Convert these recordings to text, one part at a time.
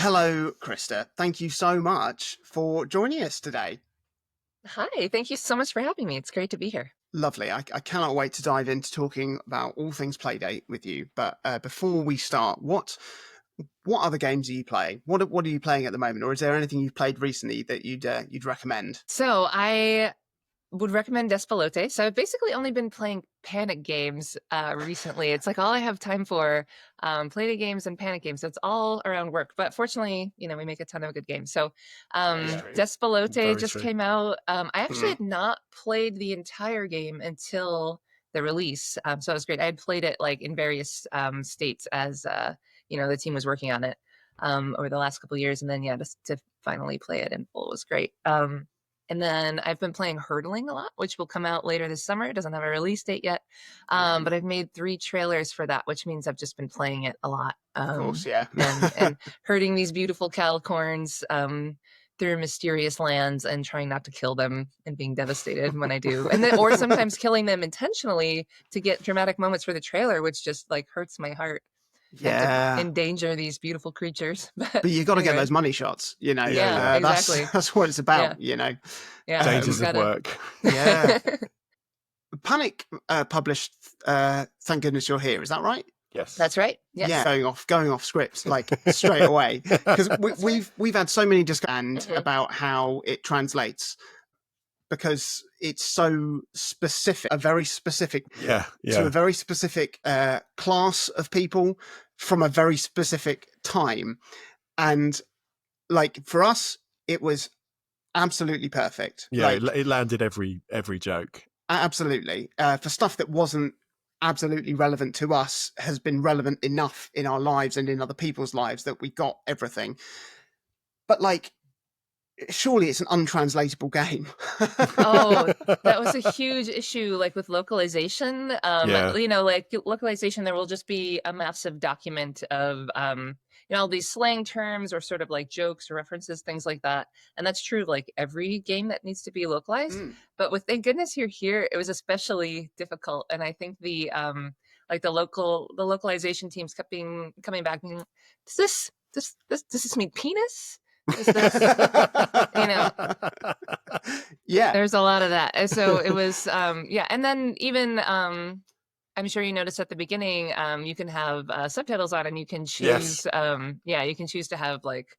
Hello, Christa. Thank you so much for joining us today. Hi, thank you so much for having me. It's great to be here. Lovely. I cannot wait to dive into talking about all things Playdate with you. But before we start, what other games are you playing? What are you playing at the moment, or is there anything you've played recently that you'd recommend? So I would recommend Despelote. So I've basically only been playing Panic games recently. It's like all I have time for, Playdate games and Panic games. So it's all around work. But fortunately, we make a ton of good games. So Very true. Despelote Very just true. came out. I actually Mhm. had not played the entire game until the release. So it was great. I had played it like in various states as the team was working on it over the last couple of years. And then just to finally play it in full was great. And then I've been playing hurdling a lot, which will come out later this summer. It doesn't have a release date yet. But I've made 3 trailers for that, which means I've just been playing it a lot. Of course, yeah. And herding these beautiful calicorns through mysterious lands and trying not to kill them and being devastated when I do. And then, or sometimes killing them intentionally to get dramatic moments for the trailer, which just like hurts my heart and to Yeah. endanger these beautiful creatures. But you got to get Anyway, those money shots, yeah, exactly. That's what it's Yeah, about, yeah. Dangers You of gotta. work. Yeah. Panic published Thank Goodness You're Here, is that right? Yes. That's right. Yes. Yeah, going off script like straight away, because we've had so many discussions Mhm. about how it translates, because it's so specific, a very specific Yeah. to a Yeah. very specific class of people from a very specific time, and like for us, it was absolutely perfect. Yeah. It landed every joke. Absolutely. For stuff that wasn't absolutely relevant to us has been relevant enough in our lives and in other people's lives that we got everything. But like, surely it's an untranslatable game. Oh, that was a huge issue, like with localization. Yeah. Like localization, there will just be a massive document of, all these slang terms or sort of like jokes or references, things like that. And that's true of like every game that needs to be localized. Mm. But with Thank Goodness You're Here, it was especially difficult. And I think the localization teams kept coming back, being, does this mean penis? Is this, you know, Yeah. there's a lot of that. And so it was, yeah. And then even, I'm sure you noticed at the beginning, you can have subtitles on and you can Yes. choose, you can choose to have like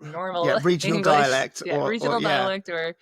Yeah, normal regional English, dialect, yeah, or regional yeah. dialect or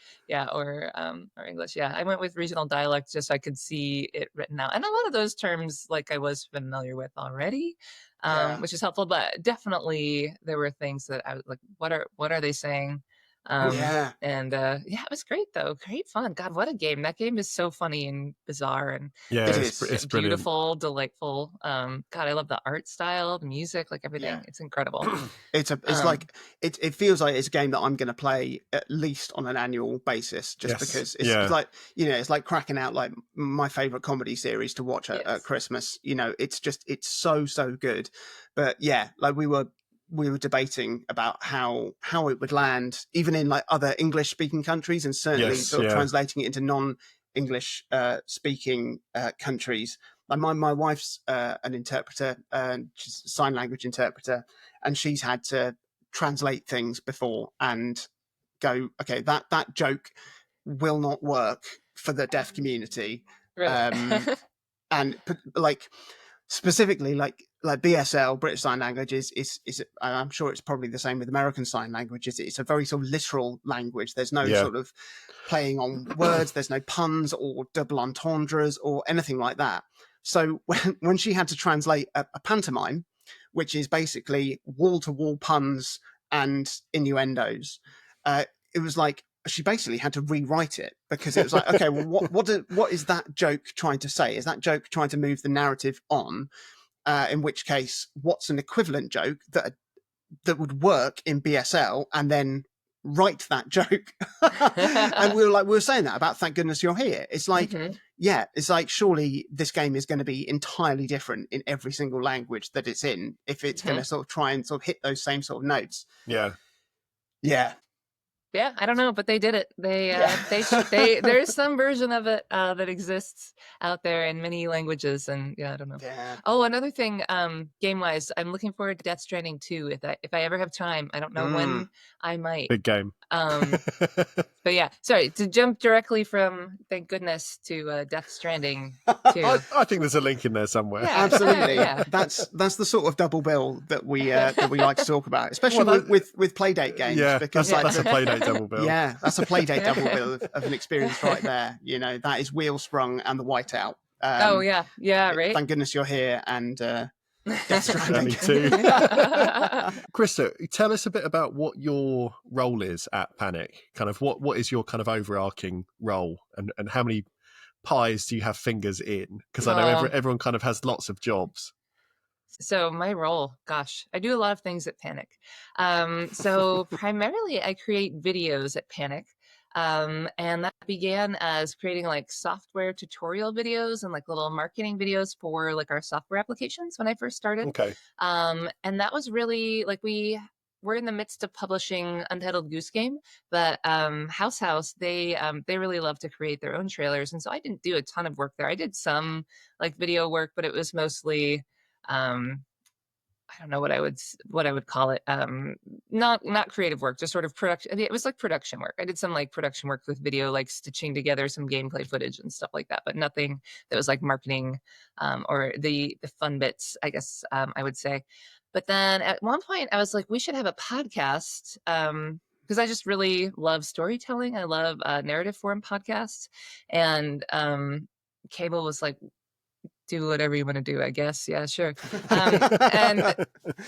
English. Yeah, I went with regional dialect just so I could see it written out. And a lot of those terms, like I was familiar with already, Yeah. which is helpful. But definitely there were things that I was like, what are they saying? Yeah. And yeah, it was great though. Great fun. God, what a game. That game is so funny and bizarre and Yeah. It just is. It's brilliant. beautiful, delightful. God, I love the art style, the music, like Yeah. everything. It's incredible. It's Um, like it feels like it's a game that I'm going to play at least on an annual basis, just Yes. because it's Yeah. like, it's like cracking out like my favorite comedy series to watch at yes. Christmas. It's so good. But yeah, like we were debating about how it would land even in like other English speaking countries, and certainly Yes. sort of Yeah. translating it into non-English speaking countries. Like my wife's an interpreter, she's a sign language interpreter, and she's had to translate things before and go, okay, that joke will not work for the deaf community. Really. And like specifically like BSL, British Sign Language, is I'm sure it's probably the same with American Sign Language. It's a very sort of literal language. There's no Yeah. sort of playing on words. There's no puns or double entendres or anything like that. So when she had to translate a pantomime, which is basically wall to wall puns and innuendos, it was like she basically had to rewrite it, because it was like, okay, well, what is that joke trying to say? Is that joke trying to move the narrative on? In which case, what's an equivalent joke that would work in BSL, and then write that joke? And we were saying that about Thank Goodness You're Here. It's like, hmm yeah, it's like, surely this game is going to be entirely different in every single language that it's in, if it's going hmm to sort of try and sort of hit those same sort of notes. Yeah. Yeah. Yeah, I don't know, but they did it. There's some version of it that exists out there in many languages, and yeah, I don't know. Yeah. Oh, another thing, game wise, I'm looking forward to Death Stranding 2 if I ever have time. I don't know when I might. Big game. But yeah, sorry to jump directly from thank goodness to Death Stranding 2. I think there's a link in there somewhere. Yeah. Absolutely. Yeah. That's the sort of double bill that we like to talk about, especially with Playdate games. Yeah, because that's a Playdate double bill. Yeah, that's a Playdate double bill of an experience right there. You know, that is Wheel Sprung and the Whiteout. Oh yeah, right. Thank goodness you're here, and Death Stranding 2. Christa, tell us a bit about what your role is at Panic. Kind of what is your kind of overarching role, and how many pies do you have fingers in? Because I know everyone kind of has lots of jobs. So my role, gosh, I do a lot of things at Panic. So primarily I create videos at Panic. And that began as creating like software tutorial videos and like little marketing videos for like our software applications when I first started. Okay. And that was really like we're in the midst of publishing Untitled Goose Game, but House they really love to create their own trailers, and so I didn't do a ton of work there. I did some like video work, but it was mostly I don't know what I would call it. Not creative work, just sort of production. I mean, it was like production work. I did some like production work with video, like stitching together some gameplay footage and stuff like that, but nothing that was like marketing or the fun bits, I guess I would say. But then at one point I was like, we should have a podcast because I just really love storytelling. I love narrative form podcasts, and Cable was like, do whatever you want to do, I guess. Yeah, sure. And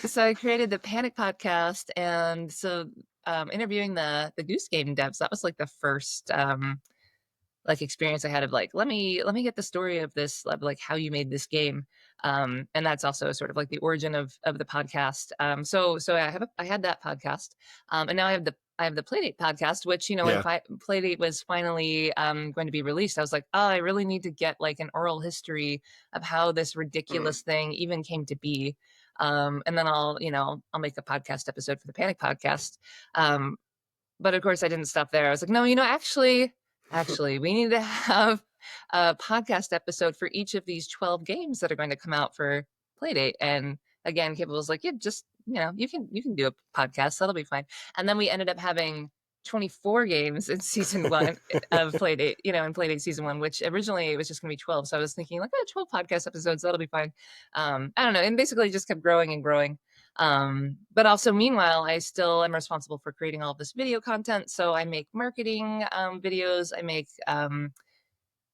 so I created the Panic podcast, and so interviewing the Goose Game devs, that was like the first like experience I had of like, let me get the story of this, like how you made this game. And that's also sort of like the origin of the podcast. So I had that podcast, and now I have the Playdate podcast, which, you know, when Playdate was finally going to be released, I was like, oh, I really need to get like an oral history of how this ridiculous thing even came to be. And then I'll make a podcast episode for the Panic podcast. But of course I didn't stop there. I was like, no, actually, we need to have a podcast episode for each of these 12 games that are going to come out for Playdate. And again, Cable was like, yeah, just, you can do a podcast. That'll be fine. And then we ended up having 24 games in season 1 of Playdate, in Playdate season 1, which originally it was just going to be 12. So I was thinking like, 12 podcast episodes, that'll be fine. I don't know. And basically just kept growing and growing. But also meanwhile, I still am responsible for creating all of this video content. So I make marketing videos. I make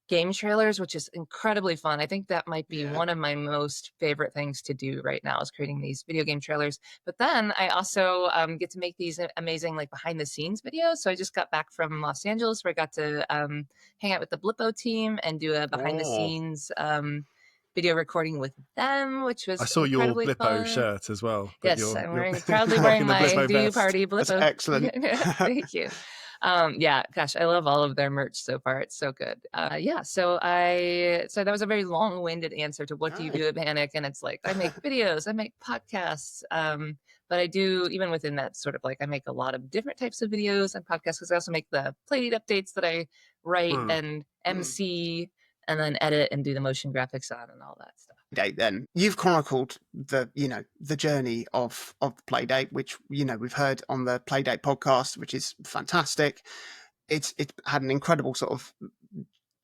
game trailers, which is incredibly fun. I think that might be one of my most favorite things to do right now, is creating these video game trailers. But then I also get to make these amazing like behind the scenes videos. So I just got back from Los Angeles, where I got to hang out with the Blippo team and do a behind the scenes video recording with them, which was, I saw your Blippo fun shirt as well. Yes, I'm proudly wearing my Do You Party Blippo. That's excellent. Thank you. Yeah, gosh, I love all of their merch so far. It's so good. So that was a very long-winded answer to what do you do at Panic, and it's like I make videos, I make podcasts, but I do, even within that, sort of like I make a lot of different types of videos and podcasts, because I also make the Playdate updates that I write and MC and then edit and do the motion graphics on and all that stuff. Then you've chronicled the journey of Playdate, which we've heard on the Playdate podcast, which is fantastic. It's had an incredible sort of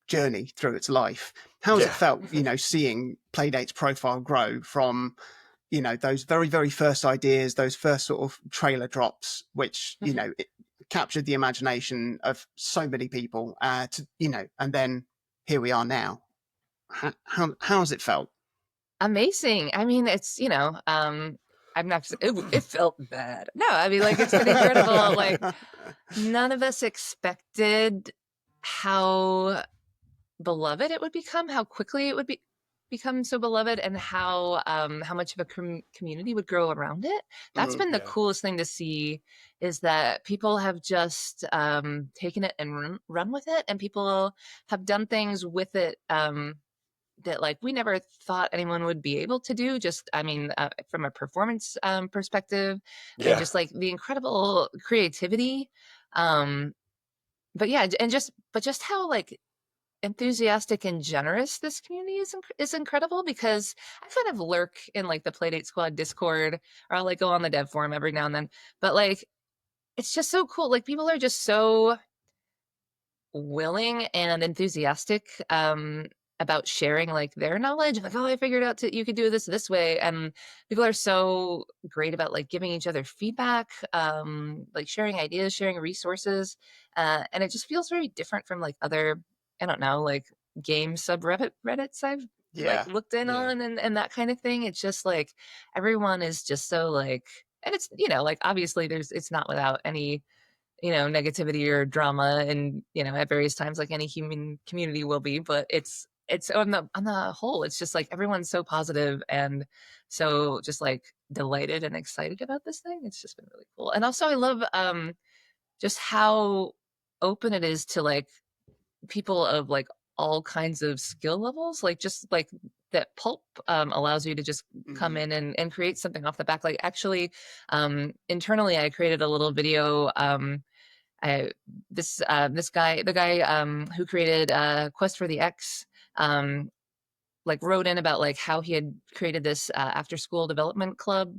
journey through its life. How has it felt, seeing Playdate's profile grow from those very, very first ideas, those first sort of trailer drops, which it captured the imagination of so many people, and then here we are now. How has it felt? Amazing. I mean, it's, I'm not, it felt bad. No, I mean, like, it's been incredible. Like, none of us expected how beloved it would become, how quickly it would become so beloved, and how much of a community would grow around it. That's been the coolest thing to see, is that people have just taken it and run with it, and people have done things with it that like we never thought anyone would be able to do. Just, I mean, from a performance perspective, and just like the incredible creativity But yeah, and just how like enthusiastic and generous this community is incredible, because I kind of lurk in like the Playdate Squad Discord, or I'll like go on the dev forum every now and then. But like, it's just so cool. Like, people are just so willing and enthusiastic about sharing like their knowledge. Like, oh, I figured out you could do this way. And people are so great about like giving each other feedback, like sharing ideas, sharing resources. And it just feels very different from like other, I don't know, like game subreddits I've like looked in on, and that kind of thing. It's just like everyone is just so like, and it's, like obviously it's not without any, negativity or drama, and, at various times, like any human community will be, but it's on the whole, it's just like everyone's so positive and so just like delighted and excited about this thing. It's just been really cool. And also I love just how open it is to like people of like all kinds of skill levels, like just like that pulp allows you to just come in and create something off the back. Like, actually, internally I created a little video. This guy, the guy who created Quest for the X, like wrote in about like how he had created this after school development club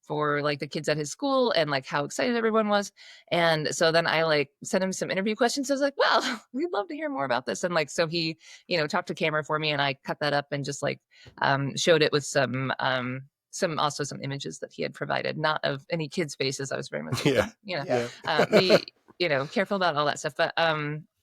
for like the kids at his school, and like how excited everyone was. And so then I like sent him some interview questions. I was like, well, we'd love to hear more about this. And like, so he, talked to camera for me, and I cut that up and just like showed it with some images that he had provided, not of any kids' faces. I was very much like, be, careful about all that stuff.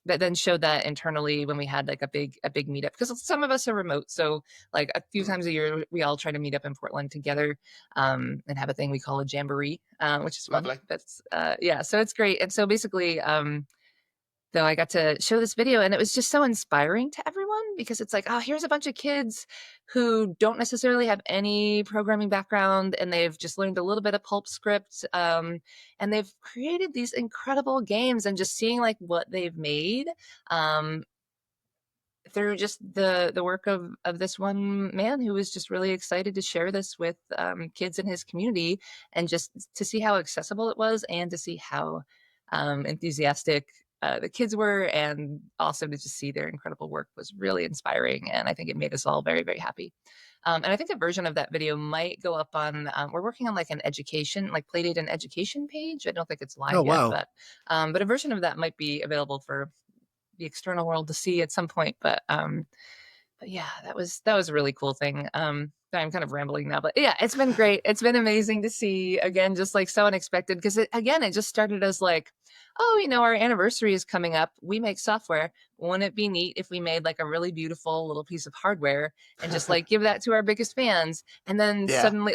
But then showed that internally when we had like a big meetup, because some of us are remote. So like a few times a year, we all try to meet up in Portland together and have a thing we call a jamboree, which is fun. Lovely. That's so it's great. And so basically, though, I got to show this video, and it was just so inspiring to everyone, because it's like, oh, here's a bunch of kids who don't necessarily have any programming background, and they've just learned a little bit of pulp script, and they've created these incredible games, and just seeing like what they've made through just the work of this one man who was just really excited to share this with kids in his community, and just to see how accessible it was, and to see how enthusiastic the kids were, and also to just see their incredible work was really inspiring. And I think it made us all very, very happy. And I think a version of that video might go up on, we're working on like an education, like Playdate and education page. I don't think it's live yet, but a version of that might be available for the external world to see at some point. But yeah, that was a really cool thing. I'm kind of rambling now, but yeah, it's been great. It's been amazing to see, again, just like so unexpected, because it just started as like, oh, our anniversary is coming up. We make software. Wouldn't it be neat if we made like a really beautiful little piece of hardware and just like give that to our biggest fans? And then suddenly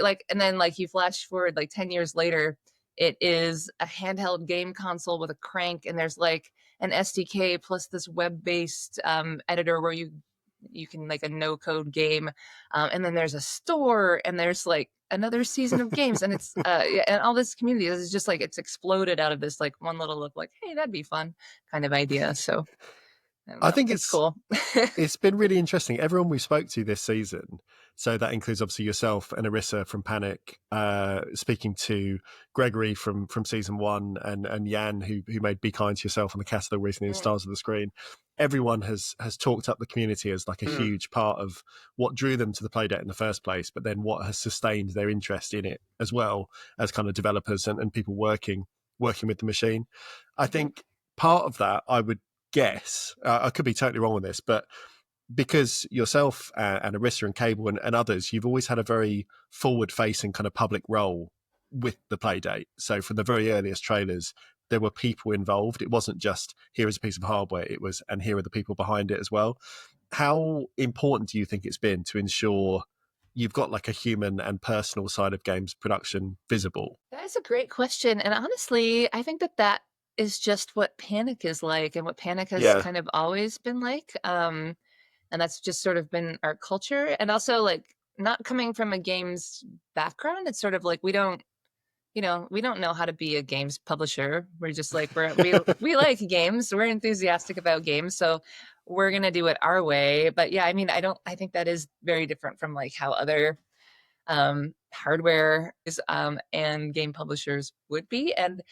you flash forward like 10 years later, it is a handheld game console with a crank, and there's like an SDK plus this web-based editor where you can like a no-code game, and then there's a store, and there's like another season of games, and it's and all this community is just like, it's exploded out of this like one little look, like, hey, that'd be fun kind of idea. So I think it's cool. It's been really interesting. Everyone we spoke to this season, so that includes obviously yourself and Arissa from Panic, speaking to Gregory from season 1, and Jan, who made Be Kind to Yourself on the Castle recently, and Stars of the Screen. Everyone has talked up the community as like a huge part of what drew them to the Playdate in the first place, but then what has sustained their interest in it as well, as kind of developers and people working with the machine. I think part of that, I would guess, I could be totally wrong on this, but because yourself and Arissa and Cable and others, you've always had a very forward-facing kind of public role with the Playdate. So from the very earliest trailers, there were people involved. It wasn't just, here is a piece of hardware. It was, and here are the people behind it as well. How important do you think it's been to ensure you've got like a human and personal side of games production visible? That is a great question. And honestly, I think that is just what Panic is like, and what Panic has kind of always been like. And that's just sort of been our culture. And also, like, not coming from a games background, it's sort of like we don't know how to be a games publisher. We're just like, we like games. We're enthusiastic about games. So we're going to do it our way. But yeah, I mean, I think that is very different from like how other hardware is and game publishers would be. And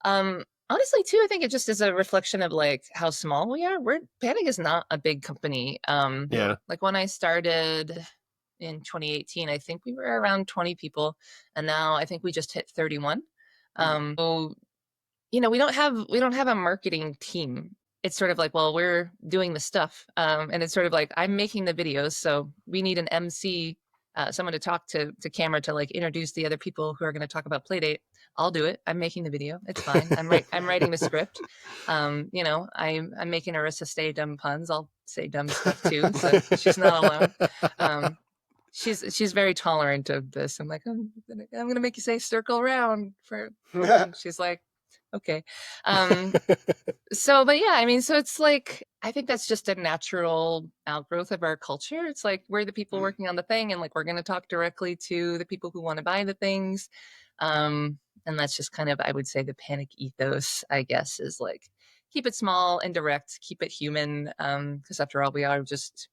Honestly, too, I think it just is a reflection of like how small we are. Panic is not a big company. Yeah. Like when I started in 2018, I think we were around 20 people, and now I think we just hit 31. So we don't have a marketing team. It's sort of like, well, we're doing the stuff, and it's sort of like I'm making the videos, so we need an MC, someone to talk to camera to like introduce the other people who are going to talk about Playdate. I'll do it. I'm making the video. It's fine. I'm writing the script. I'm making Arissa say dumb puns. I'll say dumb stuff too, so she's not alone. She's very tolerant of this. I'm like, I'm gonna make you say circle around for. She's like, okay. But yeah, I mean, so it's like, I think that's just a natural outgrowth of our culture. It's like we're the people working on the thing, and like we're going to talk directly to the people who want to buy the things. And that's just kind of, I would say, the Panic ethos, I guess, is like keep it small and direct, keep it human. Because after all, we are just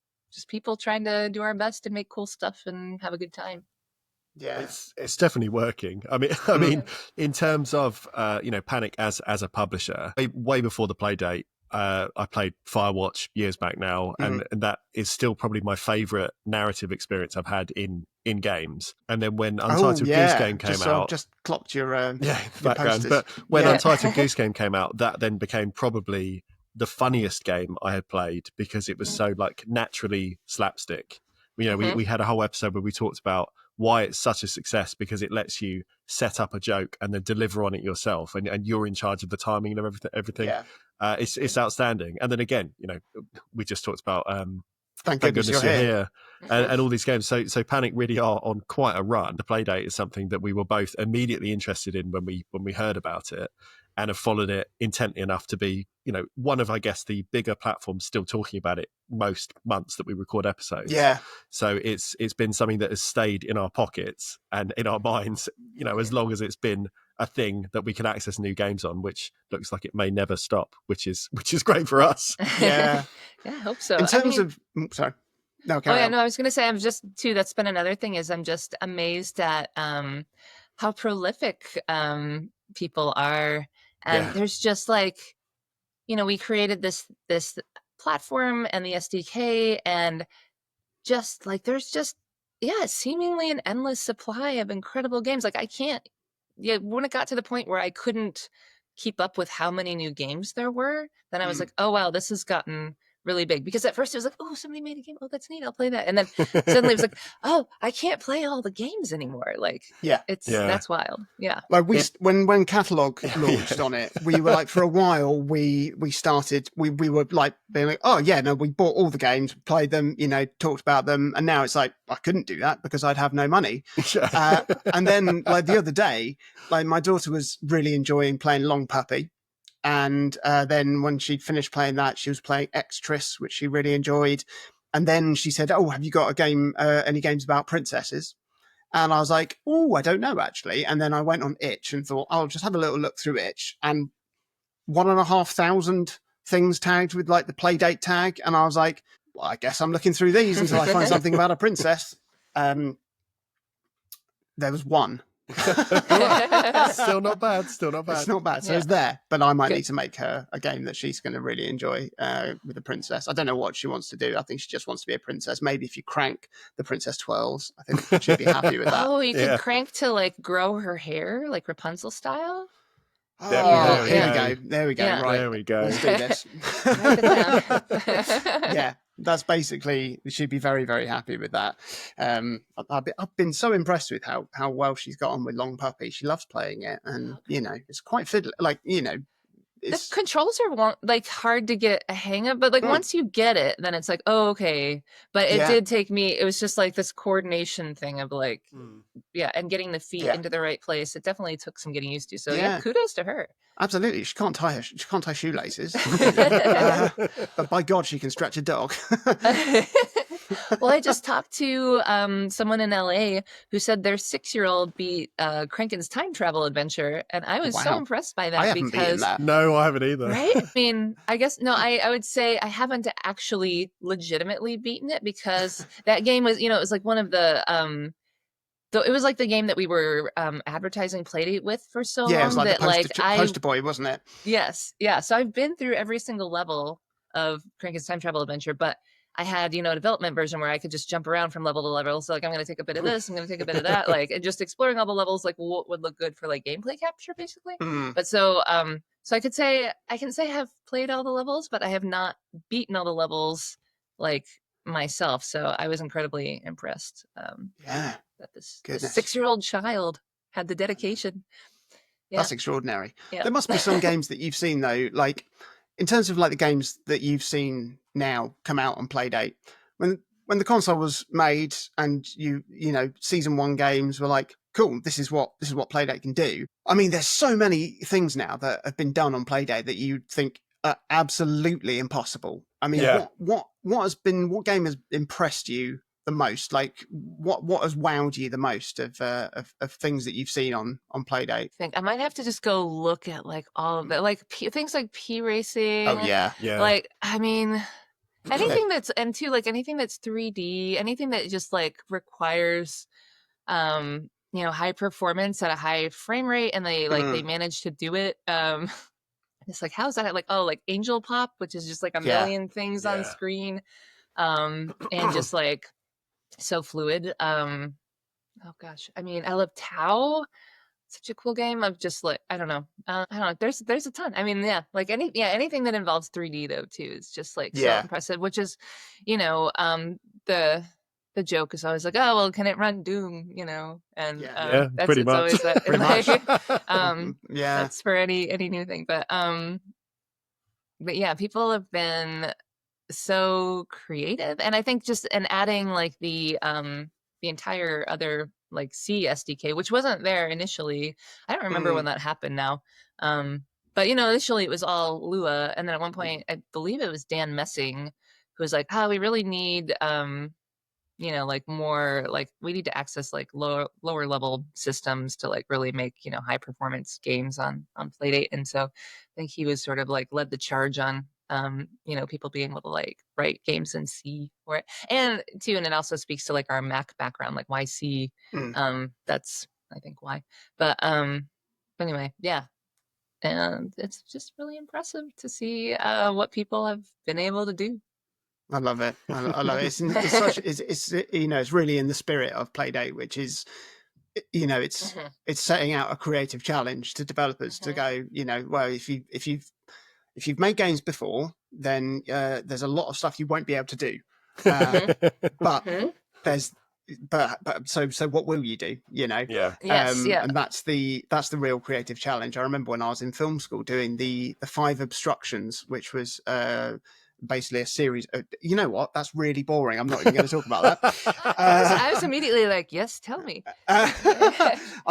people trying to do our best and make cool stuff and have a good time. Yeah, it's definitely working. I mean, in terms of Panic as a publisher, way before the Playdate, I played Firewatch years back now, and that is still probably my favorite narrative experience I've had in games. And then when Untitled Goose Game came out, I've just clocked your background. But when Untitled Goose Game came out, that then became probably the funniest game I had played because it was so like naturally slapstick. We had a whole episode where we talked about why it's such a success, because it lets you set up a joke and then deliver on it yourself, and you're in charge of the timing of everything. It's outstanding. And then again, we just talked about Thank Goodness You're Here. And all these games. So Panic really are on quite a run. The Playdate is something that we were both immediately interested in when we heard about it, and have followed it intently enough to be, one of, I guess, the bigger platforms still talking about it most months that we record episodes. Yeah. So it's been something that has stayed in our pockets and in our minds, as long as it's been a thing that we can access new games on, which looks like it may never stop, which is great for us. Yeah. Yeah, I hope so. In terms of, sorry. No, carry on. No, I was going to say, I'm just, too, that's been another thing, is I'm just amazed at how prolific people are. And there's just like, we created this platform and the SDK, and just like, there's just, seemingly an endless supply of incredible games. Like when it got to the point where I couldn't keep up with how many new games there were, then I was like, oh, wow, this has gotten really big. Because at first it was like, oh, somebody made a game. Oh, that's neat. I'll play that. And then suddenly it was like, oh, I can't play all the games anymore. Like, that's wild. Yeah. Like when Catalog launched on it, we were like, for a while, we started, we were like being like, oh yeah, no, we bought all the games, played them, talked about them. And now it's like, I couldn't do that because I'd have no money. And then like the other day, like my daughter was really enjoying playing Long Puppy. And then when she'd finished playing that, she was playing Extras, which she really enjoyed. And then she said, oh, have you got a game, any games about princesses? And I was like, oh, I don't know, actually. And then I went on Itch and thought, I'll just have a little look through Itch. And 1,500 things tagged with like the Playdate tag. And I was like, well, I guess I'm looking through these until I find something about a princess. There was one. Still not bad. It's not bad. So it's there, but I might need to make her a game that she's going to really enjoy with the princess. I don't know what she wants to do. I think she just wants to be a princess. Maybe if you crank the princess twirls, I think she'd be happy with that. Oh, you could crank to like grow her hair, like Rapunzel style. Oh, there we go. Yeah. Right, there we go. Let's do this. Yeah. That's basically, she'd be very, very happy with that. I've been so impressed with how well she's got on with Long Puppy. She loves playing it, and it's quite fiddly. Like the controls are like hard to get a hang of, but like once you get it, then it's like, oh, okay. But it did take me. It was just like this coordination thing of like, and getting the feet into the right place. It definitely took some getting used to. So kudos to her. Absolutely, she can't tie shoelaces, but by God, she can stretch a dog. Well, I just talked to someone in LA who said their 6-year-old beat Kranken's time travel adventure, and I was so impressed by that. I haven't beaten that. No, I haven't either. Right? I mean, I guess no. I would say I haven't actually legitimately beaten it, because that game was, it was like one of the So it was like the game that we were advertising Playdate with for so long. Yeah, it was like that the poster boy, wasn't it? Yes, yeah. So I've been through every single level of Cranky's Time Travel Adventure, but I had, a development version where I could just jump around from level to level. So like, I'm going to take a bit of this, I'm going to take a bit of that, like, and just exploring all the levels, like what would look good for like gameplay capture, basically. But so I can say I have played all the levels, but I have not beaten all the levels like myself. So I was incredibly impressed. That this 6-year-old child had the dedication. Yeah. That's extraordinary. Yeah. There must be some games that you've seen though, like in terms of like the games that you've seen now come out on Playdate. When the console was made and you know, season 1 games were like, cool, this is what Playdate can do. I mean, there's so many things now that have been done on Playdate that you'd think are absolutely impossible. I mean, what game has impressed you the most? Like what has wowed you the most of things that you've seen on Playdate? I might have to just go look at like all of that, like things like P racing. Oh yeah. Like, I mean, anything that's, and too, like anything that's 3D, anything that just like requires high performance at a high frame rate, and they manage to do it. It's like, how's that? Like, oh, like Angel Pop, which is just like a million things on screen, and just like so fluid. Oh gosh, I mean, I love Tau. Such a cool game of just like, I don't know. There's a ton. I mean, like anything that involves 3D though too is just like so impressive. Which is, the joke is always like, oh well, can it run Doom? And that's pretty much. always that. Pretty much. That's for any new thing. But yeah, people have been so creative, and I think just adding like the entire other like C SDK, which wasn't there initially. I don't remember when that happened now. But initially it was all Lua, and then at one point I believe it was Dan Messing who was like, we really need like more, like we need to access like lower level systems to like really make high performance games on Playdate. And so I think he was sort of like led the charge on people being able to like write games in C for it. And it also speaks to like our Mac background, like why C. That's I think why. But anyway, yeah. And it's just really impressive to see what people have been able to do. I love it. I love it. It's really in the spirit of Playdate, which is, it's setting out a creative challenge to developers to go, well, if you've made games before, then there's a lot of stuff you won't be able to do. So what will you do? And that's the real creative challenge. I remember when I was in film school doing the 5 obstructions, which was basically a series. You know what? That's really boring. I'm not even going to talk about that. I was immediately like, yes, tell me. I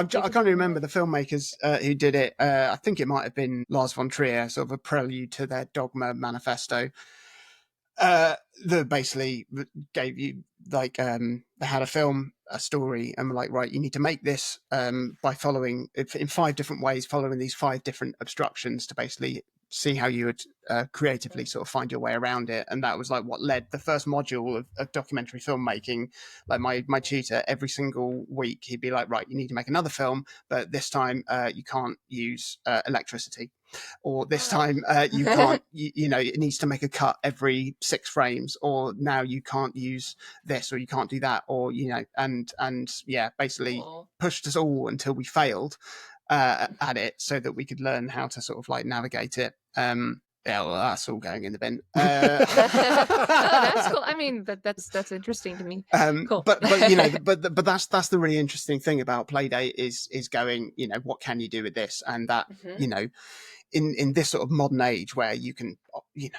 can't remember the filmmakers who did it. I think it might have been Lars von Trier, sort of a prelude to their Dogma manifesto. That basically gave you like they had a story and were like, right, you need to make this by following in 5 different ways, following these 5 different obstructions to basically see how you would creatively sort of find your way around it. And that was like what led the first module of documentary filmmaking. Like my tutor, every single week he'd be like, right, you need to make another film, but this time you can't use electricity, or this time you can't it needs to make a cut every 6 frames, or now you can't use this, or you can't do that, or and basically pushed us all until we failed at it, so that we could learn how to sort of like navigate it. Well, that's all going in the bin. That's cool. I mean, that's interesting to me. Cool. But that's the really interesting thing about Playdate is going, what can you do with this? And that, in this sort of modern age where you can,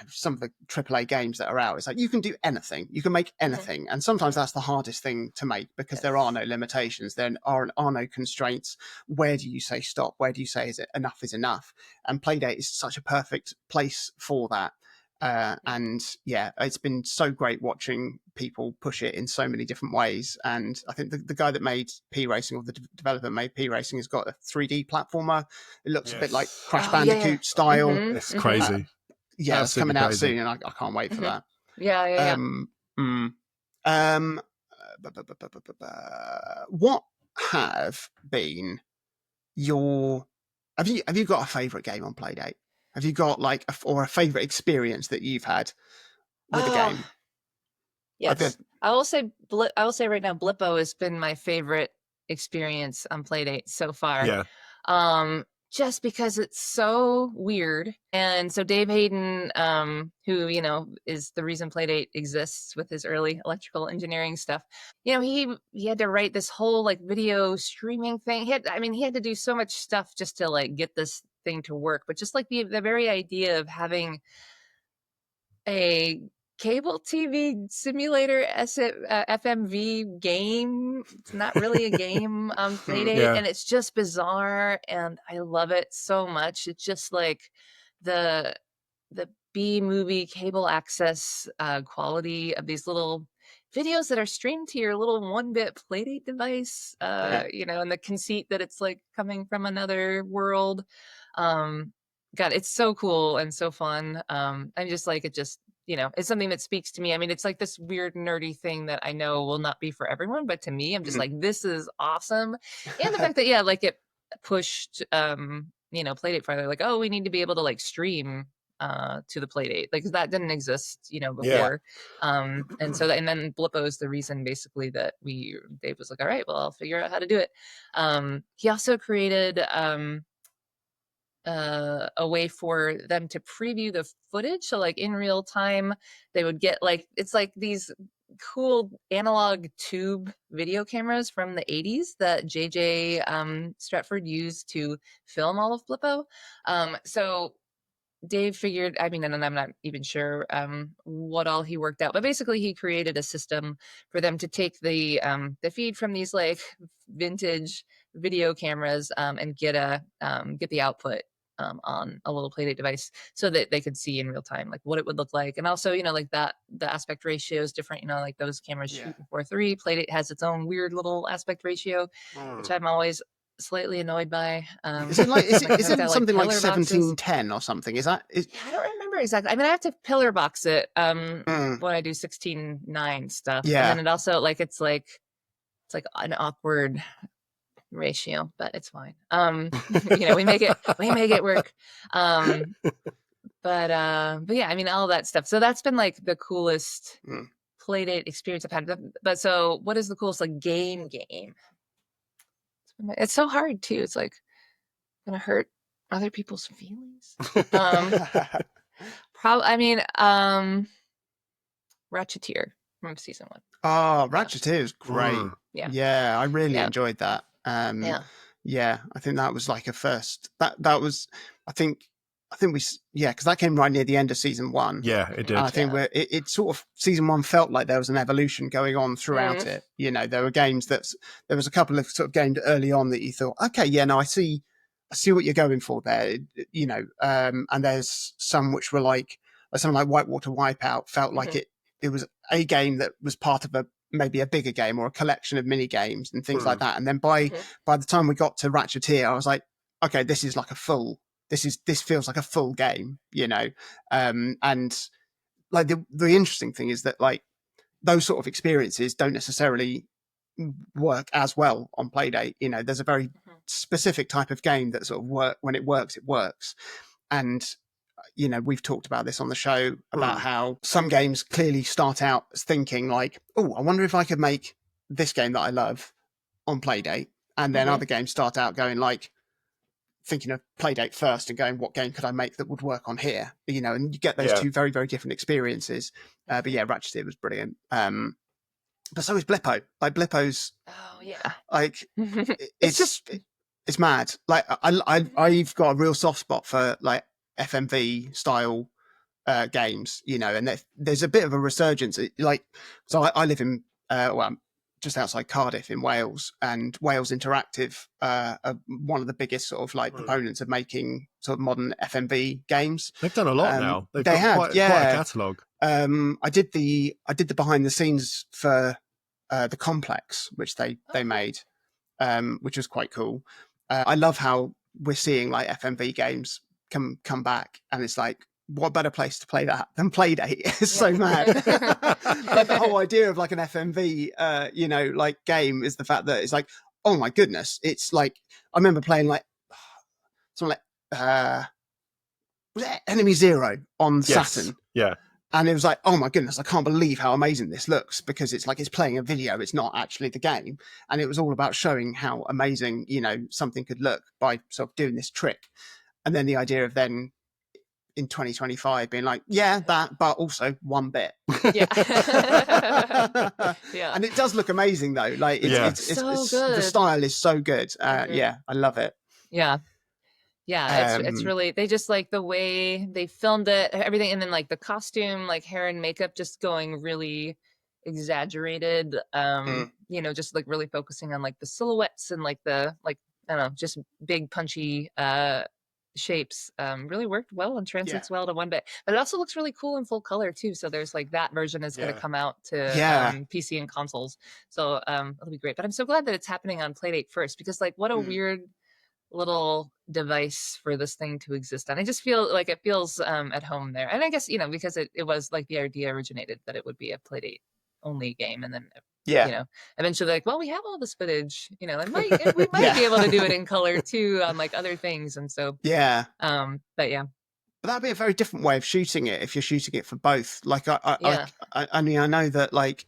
some of the AAA games that are out, it's like you can do anything, you can make anything. And sometimes that's the hardest thing to make, because there are no limitations, there are no constraints. Where do you say stop? Where do you say enough is enough? And Playdate is such a perfect place for that. And it's been so great watching people push it in so many different ways. And I think the guy that made P Racing, or the developer made P Racing, has got a 3D platformer. It looks a bit like Crash Bandicoot style. It's crazy. It's coming out soon, and I can't wait for that. What have been your... Have you got a favourite game on Playdate? Have you got like a favourite experience that you've had with a game? Yes, I will say right now, Blippo has been my favorite experience on Playdate so far. Yeah. Just because it's so weird. And so Dave Hayden, who, you know, is the reason Playdate exists with his early electrical engineering stuff, you know, he had to write this whole like video streaming thing. He had to do so much stuff just to like get this thing to work. But just like the very idea of having a cable TV simulator FMV game. It's not really a game on Playdate, and it's just bizarre, and I love it so much. It's just like the B movie cable access quality of these little videos that are streamed to your little 1-bit Playdate device, you know, and the conceit that it's like coming from another world. God, it's so cool and so fun. I'm just like, it just, you know, it's something that speaks to me. I mean, it's like this weird nerdy thing that I know will not be for everyone, but to me, I'm just like, this is awesome. And the fact that, yeah, like it pushed, you know, Playdate farther, like, oh, we need to be able to like stream to the Playdate, like, 'cause that didn't exist, you know, before. And so and then Blippo is the reason basically that Dave was like, all right, well, I'll figure out how to do it. He also created a way for them to preview the footage. So like in real time, they would get like, it's like these cool analog tube video cameras from the 80s that JJ Stratford used to film all of Blippo. So Dave figured, I mean, and I'm not even sure what all he worked out, but basically he created a system for them to take the feed from these like vintage video cameras and get the output on a little Playdate device so that they could see in real time like what it would look like. And also, you know, like that the aspect ratio is different, you know, like those cameras shoot in 4:3. Playdate has its own weird little aspect ratio, which I'm always slightly annoyed by. Is it something like 17:10 or something? Is that? Yeah, I don't remember exactly. I mean, I have to pillar box it when I do 16:9 stuff. Yeah. And then it also like it's like an awkward ratio, but it's fine. You know, we make it work. But yeah, I mean, all that stuff. So that's been like the coolest Playdate experience I've had. But so what is the coolest like game? It's so hard too. It's like gonna hurt other people's feelings. Ratcheteer from season 1. Oh, Ratcheteer is great. Yeah, I really enjoyed that. Yeah, I think that was like a first. That was, I think we, because that came right near the end of season 1. Yeah, it did. And I think it sort of, season 1 felt like there was an evolution going on throughout it. You know, there were games there was a couple of sort of games early on that you thought, okay, yeah, no, I see what you're going for there. You know, and there's some which were like something like Whitewater Wipeout felt like it was a game that was part of maybe a bigger game or a collection of mini games and things like that. And then by the time we got to Ratcheteer, I was like, okay, this is like this feels like a full game, you know. And like the interesting thing is that like those sort of experiences don't necessarily work as well on Playdate. You know, there's a very specific type of game that sort of when it works. And you know, we've talked about this on the show about how some games clearly start out as thinking like, oh, I wonder if I could make this game that I love on Playdate. And then other games start out going like, thinking of Playdate first and going, what game could I make that would work on here? You know, and you get those two very, very different experiences. But yeah, Ratcheteer was brilliant. But so is Blippo. Like Blippo's, like it's mad. Like I've got a real soft spot for like FMV style games, you know, and there's a bit of a resurgence. Like, so I live in just outside Cardiff in Wales, and Wales Interactive are one of the biggest sort of like proponents of making sort of modern FMV games. They've done a lot now. They've got quite a catalogue. I did the behind the scenes for the Complex, which they made, which was quite cool. I love how we're seeing like FMV games come back, and it's like, what better place to play that than Playdate? It's so mad. Like the whole idea of like an FMV, you know, like game is the fact that it's like, oh my goodness, it's like, I remember playing like something like was it Enemy Zero on Saturn? Yeah. And it was like, oh my goodness, I can't believe how amazing this looks, because it's like it's playing a video, it's not actually the game. And it was all about showing how amazing, something could look by sort of doing this trick. And then the idea of then in 2025 being like, yeah, that, but also 1 bit. Yeah. And it does look amazing though. Like it's good. The style is so good. Yeah, I love it. Yeah. Yeah, it's really, they just like the way they filmed it, everything, and then like the costume, like hair and makeup just going really exaggerated, just like really focusing on like the silhouettes and like the, like, I don't know, just big punchy shapes, really worked well and translates well to 1 bit. But it also looks really cool in full color too, so there's like that version is going to come out to PC and consoles, so it'll be great. But I'm so glad that it's happening on Playdate first, because like what a weird little device for this thing to exist on. I just feel like it feels at home there. And I guess, because it was like the idea originated that it would be a Playdate only game. And then, eventually like, well, we have all this footage, and we might be able to do it in color too on like other things. And so, but yeah. But that'd be a very different way of shooting it if you're shooting it for both. Like, I mean, I know that like,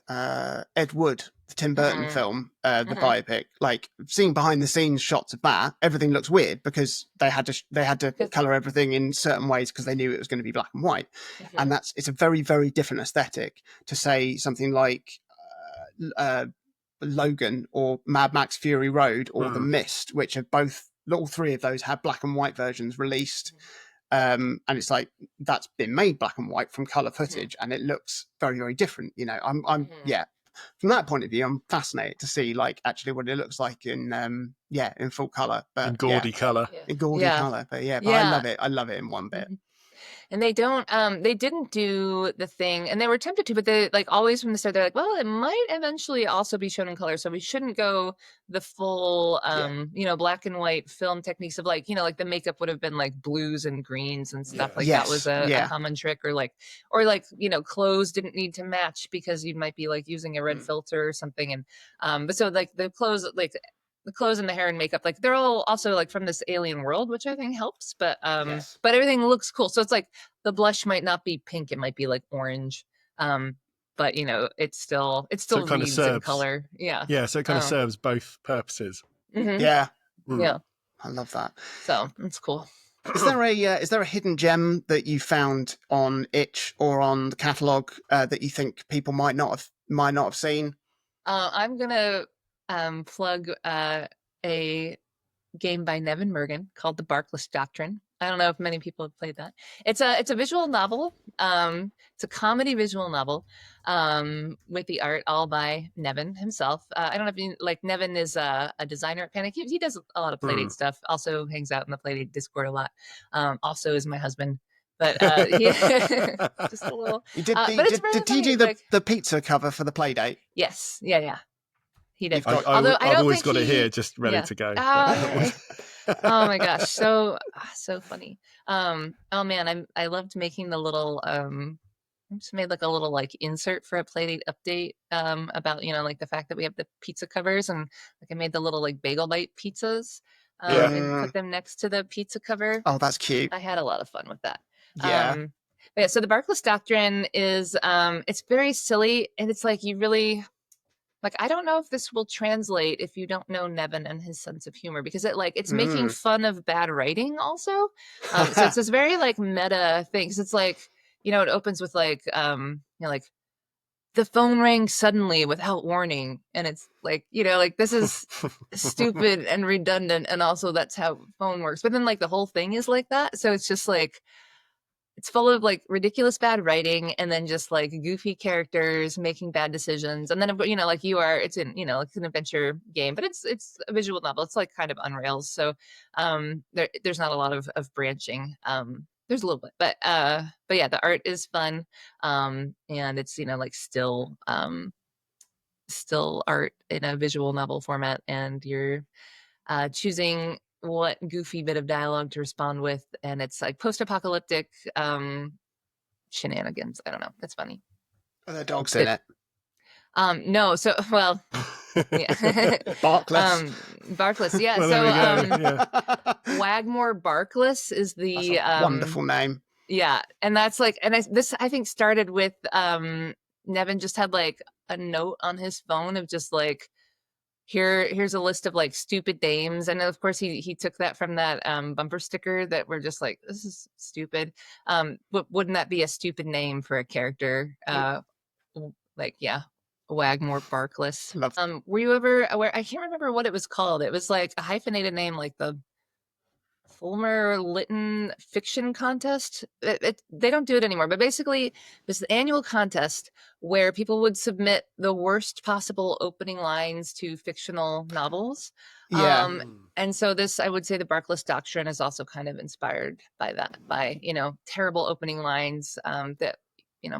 Ed Wood, the Tim Burton film, the biopic, like seeing behind the scenes shots of that, everything looks weird because they had to color everything in certain ways because they knew it was going to be black and white. And it's a very, very different aesthetic to say something like Logan or Mad Max Fury Road or The Mist, which have all 3 of those have black and white versions released. And it's like that's been made black and white from color footage, and it looks very, very different. I'm from that point of view, I'm fascinated to see like actually what it looks like in full color, but in gaudy color, color. But I love it in 1 bit. And they didn't do the thing, and they were tempted to, but they like always from the start, they're like, well, it might eventually also be shown in color. So we shouldn't go the full, black and white film techniques of like, like the makeup would have been like blues and greens and stuff. Like that was a common trick, or clothes didn't need to match because you might be like using a red filter or something. And, but so like the clothes and the hair and makeup, like they're all also like from this alien world, which I think helps, but but everything looks cool. So it's like the blush might not be pink, it might be like orange, but it's still so it reads in color. So it kind of serves both purposes. I love that. So it's cool. Is there a hidden gem that you found on Itch or on the catalog that you think people might not have seen? I'm gonna plug a game by Nevin Mrgan called The Barkless Doctrine. I don't know if many people have played that. It's a visual novel. It's a comedy visual novel with the art all by Nevin himself. I don't know if you like, Nevin is a designer at Panic. He does a lot of Playdate stuff. Also hangs out in the Playdate Discord a lot. Also is my husband. But just a little. Did he do the pizza cover for the Playdate? Yes. Yeah. He did. I've always got it here, just ready to go. Oh my gosh, so funny. Oh man, I loved making the little I just made like a little like insert for a Playdate update about like the fact that we have the pizza covers, and like I made the little like bagel bite pizzas and put them next to the pizza cover. Oh, that's cute. I had a lot of fun with that. Yeah. So the Barkless Doctrine is it's very silly, and it's like you really. Like, I don't know if this will translate if you don't know Nevin and his sense of humor, because it's making fun of bad writing also. So it's this very like meta thing. So it's like, it opens with like, like the phone rang suddenly without warning. And it's like, like this is stupid and redundant. And also that's how phone works. But then like the whole thing is like that. So it's just like, it's full of like ridiculous bad writing, and then just like goofy characters making bad decisions. And then, like you are, it's in, it's an adventure game, but it's a visual novel. It's like kind of on rails. So there's not a lot of branching. There's a little bit, but yeah, the art is fun. And it's, like still art in a visual novel format, and you're choosing what goofy bit of dialogue to respond with, and it's like post-apocalyptic shenanigans. I don't know, it's funny. Are there dogs in it? No, so well, yeah. Barkless. Barkless, yeah. Well, So there we go. Yeah. Wagmore Barkless is That's the a wonderful name. yeah, and that's like, and this I think started with Nevin just had like a note on his phone of just like, here's a list of like stupid names, and of course he took that from that bumper sticker that we're just like, this is stupid. But wouldn't that be a stupid name for a character? Like, yeah, Wagmore Barkless. Love. Were you ever aware? I can't remember what it was called. It was like a hyphenated name, like the Fulmer Lytton Fiction Contest. They don't do it anymore, but basically, it was the annual contest where people would submit the worst possible opening lines to fictional novels. Yeah. And so this, I would say, the Barkless Doctrine is also kind of inspired by that, by terrible opening lines that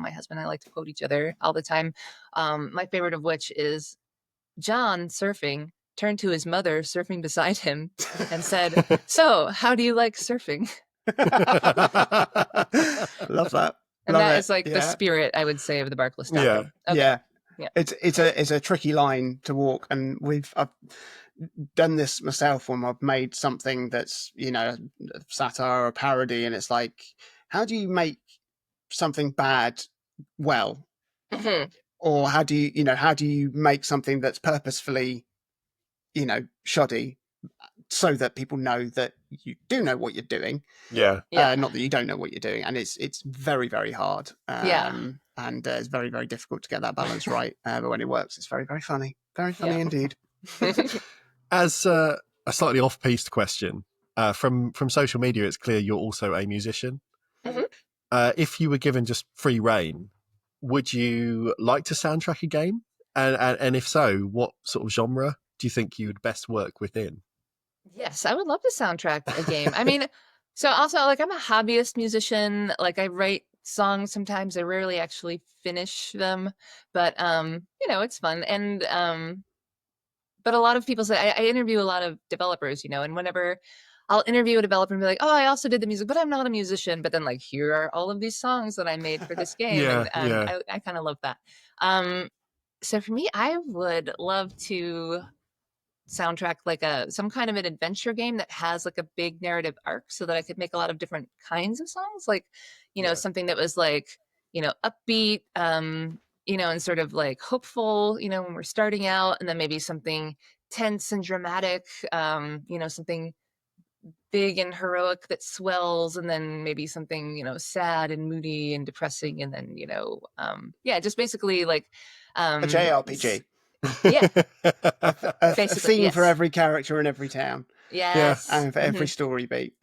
my husband and I like to quote each other all the time. My favorite of which is John surfing turned to his mother surfing beside him and said, "So, how do you like surfing?" Love that. And Love that it. is like the spirit, I would say, of the Barkless Yeah. Doctrine. Okay. Yeah. It's a tricky line to walk, and I've done this myself when I've made something that's a satire or a parody, and it's like, how do you make something bad well? Mhm. Or how do you make something that's purposefully shoddy, so that people know that you do know what you're doing. Yeah. Not that you don't know what you're doing, and it's very, very hard. And it's very, very difficult to get that balance right. But when it works, it's very, very funny. Very funny indeed. As a slightly off-piste question, from social media, it's clear you're also a musician. Mhm. If you were given just free reign, would you like to soundtrack a game? And if so, what sort of genre do you think you would best work within? Yes, I would love to soundtrack a game. I mean, so also, like, I'm a hobbyist musician. Like, I write songs sometimes. I rarely actually finish them, but it's fun. And but a lot of people say, I interview a lot of developers, and whenever I'll interview a developer and be like, "Oh, I also did the music, but I'm not a musician." But then, like, here are all of these songs that I made for this game, Yeah, and yeah. I kind of love that. So for me, I would love to soundtrack like some kind of an adventure game that has like a big narrative arc, so that I could make a lot of different kinds of songs, like something that was like upbeat, and sort of like hopeful, when we're starting out, and then maybe something tense and dramatic, something big and heroic that swells, and then maybe something sad and moody and depressing, and then just basically like A JRPG. Yeah. A Basically, theme for yes. every character in every town. Yes. And for every story beat.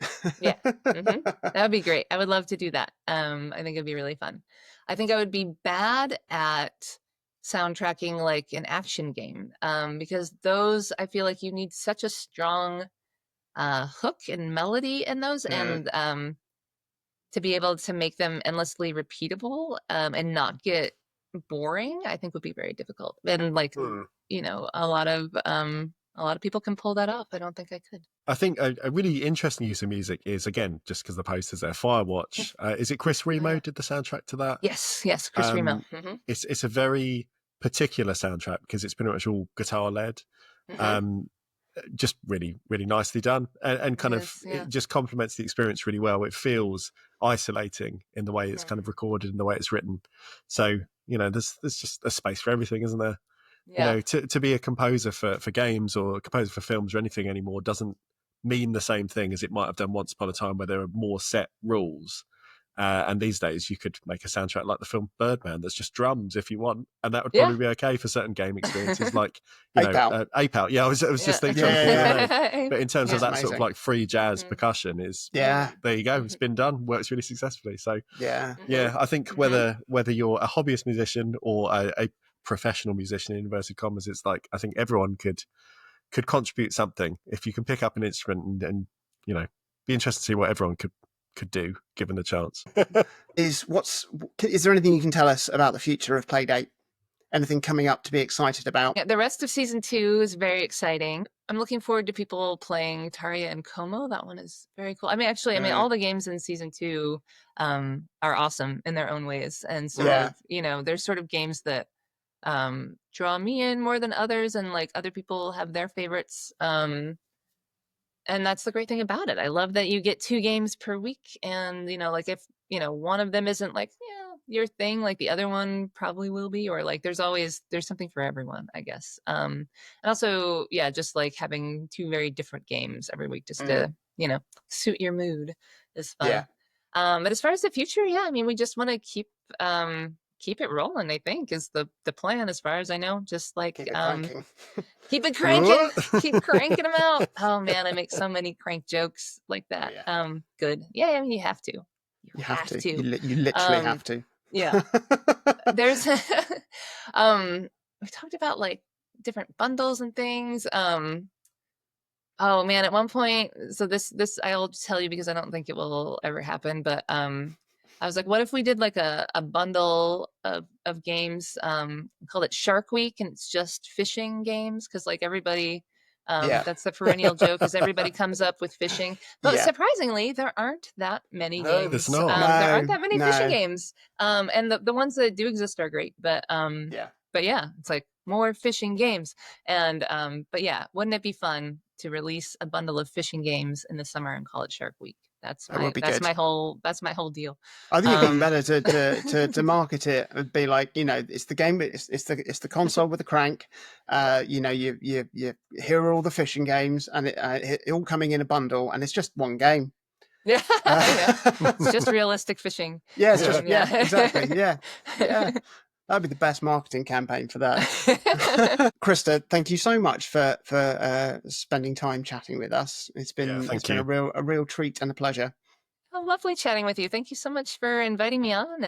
Yeah. That would be great. I would love to do that. I think it'd be really fun. I think I would be bad at soundtracking like an action game, because those, I feel like you need such a strong hook and melody in those, and to be able to make them endlessly repeatable, and not get boring, I think would be very difficult. And like, a lot of people can pull that off. I don't think I could. I think a really interesting use of music is, again, just because the poster's there, Firewatch. Is it Chris Remo did the soundtrack to that? Yes, Chris Remo. Mm-hmm. It's a very particular soundtrack because it's pretty much all guitar led. Mm-hmm. Just really, really nicely done, and kind of it just complements the experience really well. It feels isolating in the way it's kind of recorded and the way it's written. So there's just a space for everything, isn't there? Yeah. To be a composer for games or a composer for films or anything anymore doesn't mean the same thing as it might have done once upon a time, where there are more set rules. And these days, you could make a soundtrack like the film Birdman that's just drums if you want, and that would probably be okay for certain game experiences, like Ape Out. Yeah, I was just thinking, but in terms of that sort of like free jazz percussion, there you go, it's been done, works really successfully. So I think whether you're a hobbyist musician or a professional musician in inverted commas, it's like I think everyone could contribute something if you can pick up an instrument and be interested to see what everyone could do given the chance. Is there anything you can tell us about the future of Playdate? Anything coming up to be excited about? Yeah, the rest of season 2 is very exciting. I'm looking forward to people playing Tarja and Como. That one is very cool. I mean, all the games in season 2 are awesome in their own ways, and sort of, there's sort of games that draw me in more than others, and like other people have their favorites. And that's the great thing about it. I love that you get 2 games per week, and like if one of them isn't like your thing, like the other one probably will be, or like there's something for everyone, I guess. And also, yeah, just like having 2 very different games every week just to suit your mood is fun. Yeah. But as far as the future, yeah, I mean, we just want to keep it rolling, I think, is the plan, as far as I know. Just like Keep it cranking. keep it cranking, keep cranking them out. Oh man, I make so many crank jokes like that. Yeah. Good. Yeah, I mean, you have to. You have to. You literally have to. Yeah. There's we talked about like different bundles and things. Oh man, at one point, so this I'll just tell you because I don't think it will ever happen, but I was like, what if we did like a bundle of games, called it Shark Week, and it's just fishing games, because like everybody, that's the perennial joke, is everybody comes up with fishing, but surprisingly there aren't that many games. There's not. There aren't that many fishing games, and the ones that do exist are great, but yeah, it's like more fishing games, and but yeah, wouldn't it be fun to release a bundle of fishing games in the summer and call it Shark Week? That's my whole deal. I think it'd be better to market it. It'd be like, it's the game, it's the console with the crank. You here are all the fishing games, and it all coming in a bundle, and it's just one game. Yeah, it's just realistic fishing. Yeah, it's just exactly. Yeah. That'd be the best marketing campaign for that. Christa, thank you so much for spending time chatting with us. It's been a real treat and a pleasure. Oh, lovely chatting with you. Thank you so much for inviting me on.